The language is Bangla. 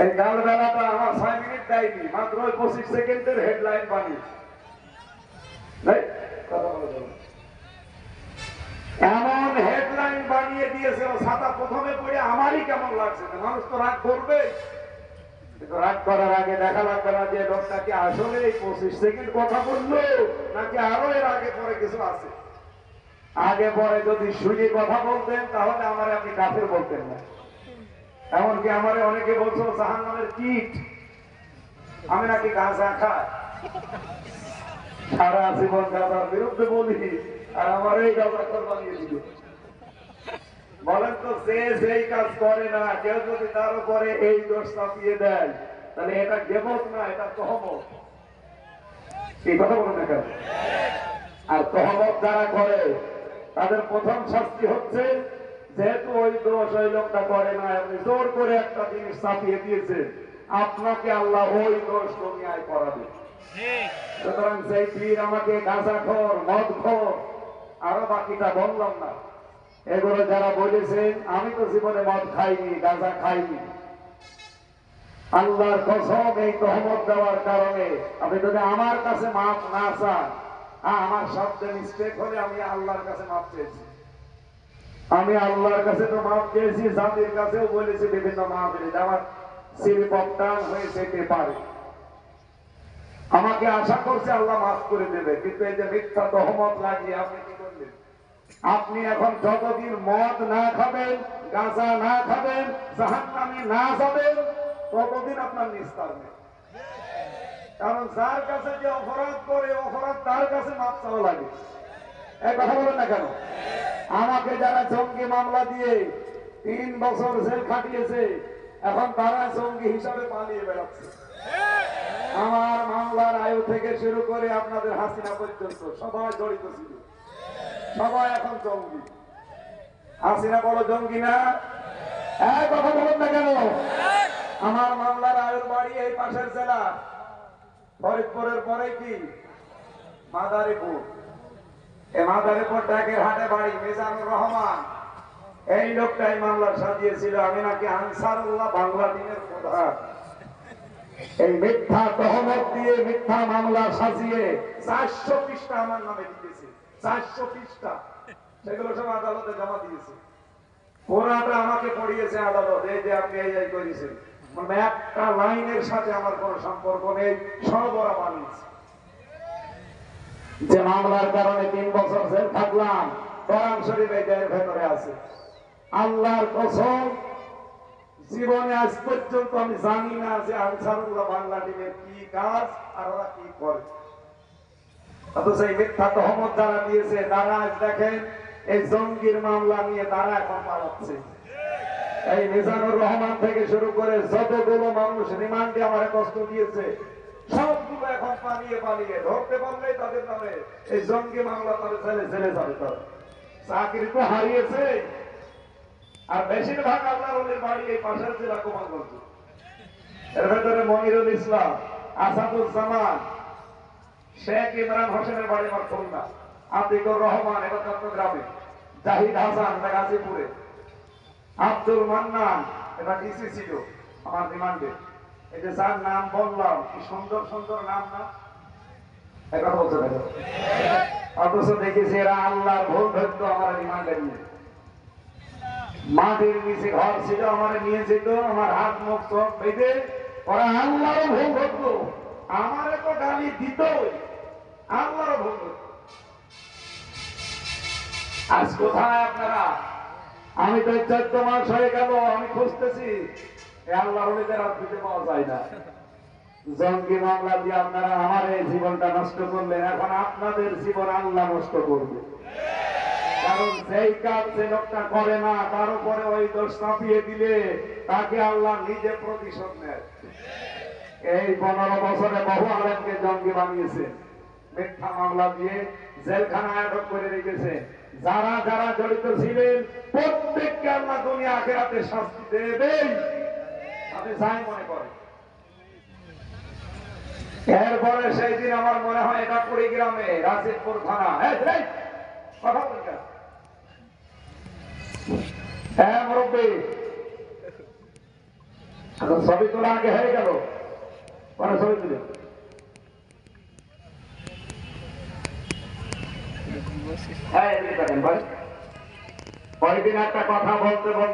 এই কাল বেলাটা আমার 6 মিনিট দেয়নি, মাত্র 25 সেকেন্ডের হেডলাইন বানিয়েছে। এমন হেডলাইন বানিয়ে দিয়েছে, ও ছাতা প্রথমে পড়ে আমারই কেমন লাগছে। মানুষ তো রাগ করবে, রাগ করার আগে দেখা লাগবে না যে লোকটা কি আসলে 25 সেকেন্ড কথা বললো নাকি আরো এর আগে পরে কিছু আছে। আগে পরে যদি শুনে কথা বলতেন তাহলে আমার আপনি কাফের বলতেন না। এমনকি আমারে অনেকে বলছো জাহান্নামের কীট, আমি নাকি গাঁজা খাই, সারা জীবন গাঁজার বিরুদ্ধে বলি, আর আমার এই গাঁজাখোর বানিয়ে দিল। বলেন তো, যে যেই কাজ করে না, কেউ যদি তার উপরে এই দোষ চাপিয়ে দেয় তাহলে এটা গীবত না, এটা তহমত। এই কথা বলেন না কেন? আর তহমত যারা করে তাদের প্রথম শাস্তি হচ্ছে, যেহেতু ওই দোষ ওই লোকটা করে না, আপনি জোর করে একটা জিনিস চাপিয়ে দিয়েছেন, আপনাকে আল্লাহ ওই দোষ দুনিয়ায় করাবে। সুতরাং সেই পীর আমাকে গাঁজাখোর, মদখোর, আরো বাকিটা বললাম না, এগুলো যারা বলেছেন, আমি তো জীবনে মদ খাইনি, গাঁজা খাইনি, আল্লাহর কসম এই তহমত দেওয়ার কারণে আপনি যদি আমার কাছে মাফ না চান, আমার শব্দে মিস্টেক হলে আমি আল্লাহর কাছে মাফ চেয়েছি। আমি আল্লাহর কাছে তো মাফ চেয়েছি, জাতির কাছেও বলেছি বিভিন্ন মাহফিলে, আমার সিরিপপটান হয়ে যেতে পারে। আমাকে আশা করছে আল্লাহ মাফ করে দেবে, কিন্তু এই যে মিথ্যা তহমত লাগিয়ে আপনি কি করলেন? আপনি এখন যতদিন মদ না খাবেন, গাঁজা না খাবেন, জাহান্নামে না যাবেন, ততদিন আপনার নিস্তার নেই। কারণ যার কাছে যে অপরাধ করে, অপরাধ তার কাছে মাপ চাওয়া লাগে। এই কথা বলেন না কেন? আমাকে যারা জঙ্গি মামলা দিয়ে 3 বছর জেল খাটিয়েছে, এখন তারা জঙ্গি হিসাবে পালিয়ে বেড়াচ্ছে। আমার মামলার আয়ু থেকে শুরু করে আপনাদের হাসিনা পর্যন্ত সবাই জড়িত ছিল, সবাই এখন জঙ্গি। হাসিনা বড় জঙ্গি না? এক কথা বলেন না কেন? আমার মামলার আয়ুর বাড়ি এই পাশের জেলা ফরিদপুরের পরে কি মাদারীপুর। এই মাদারীপুর ট্যাগের হাটে বাড়ি মিজানুর রহমান, এই লোকটাই মামলা সাজিয়েছিল আমি নাকি আনসারুল্লাহ বাংলাদেশের প্রধান। এই মিথ্যা তহমত দিয়ে মিথ্যা মামলা সাজিয়ে 400 পৃষ্ঠা আমার নামে দিতেছে, 400 পৃষ্ঠা, সেগুলো সব আদালতে জমা দিয়েছে। পুরাটা আমাকে পড়িয়েছে আদালত, এই যে আপনি এই করেছেন, মানে একটা লাইনের সাথে আমার কোনো সম্পর্ক নেই, সর্বরা বানিয়েছে। যে মামলার কারণে 3 বছর জেল থাকলাম, কোরআন শরীফ এই জেলের ভেতরে আছে। আল্লাহর কসম, জীবনে আজ পর্যন্ত আমি জানি না যে আনসারুল্লাহ বাংলা টিমের কি কাজ আর ওরা কি করে। অথচ এই মিথ্যা তহমত যারা দিয়েছে, তারা আজ দেখেন এই জঙ্গির মামলা নিয়ে তারা এখন পালাচ্ছে। এই মিজানুর রহমান থেকে শুরু করে যতগুলো মানুষ রিমান্ডে আমার কষ্ট দিয়েছে, সবগুলো এখন পালিয়ে পালিয়ে, ধরতে পারলেই তাদের নামে এই জঙ্গি মামলা তাদের ছেলে ছেলে যাবে। তার চাকরি তো হারিয়েছে, আর বেশিরভাগ আল্লাহর বাড়ি এই পাশের জেলা গোপালগঞ্জ। এর ভেতরে মনিরুল ইসলাম, আসাদুজ্জামান, শেখ ইমরান হোসেনের বাড়ি আমার খুলনা, আতিকুর রহমান এটা চট্টগ্রামে, জাহিদ হাসান এটা গাজীপুরে, আব্দুল মান্নান এটা ডিসি ছিল আমার রিমান্ডে। এই যে যার নাম বললাম, কি সুন্দর সুন্দর নাম না? এটা বলতে পারো, অথচ দেখেছি এরা আল্লাহর ভুল ধরতো আমার রিমান্ডে নিয়ে। মাটির নিচে ঘর ছিল, আমার নিয়ে যেত, আমার হাত মুখ চোখ বেঁধে ওরা আল্লাহরও ভুল ধরতো, আমার তো গালি দিত, আল্লাহরও ভুল ধরত। আজ কোথায় আপনারা? আমি তো 14 মাস হয়ে গেল আমি খুঁজতেছি, আল্লাহর ওলিদের আর খুঁজে পাওয়া যায় না। জঙ্গি মামলা দিয়ে আপনারা আমার এই জীবনটা নষ্ট করলেন, এখন আপনাদের জীবন আল্লাহ নষ্ট করবে। কারণ যেই কাজ যে লোকটা করে না, তার উপরে ওই দোষ চাপিয়ে দিলে তাকে আল্লাহ নিজে প্রতিশোধ নেয়। এই 15 বছরে বহু আলেমকে জঙ্গি বানিয়েছে, মিথ্যা মামলা দিয়ে জেলখানায় আটক করে রেখেছে। যারা যারা জড়িত ছিলেন প্রত্যেককে আল্লাহ দুনিয়া আখিরাতে শাস্তি দেবেই, আপনি যাই মনে করেন। এরপরে সেই দিন আমার মনে হয় এটা কুড়িগ্রামে রাশিদপুর থানা, কথা বলছেন মুরব্বী, এখন ছবি তোলা আগে হয়ে গেল, পরে ছবি তুলে ভাই কয়দিন একটা কথা বলতে বলতে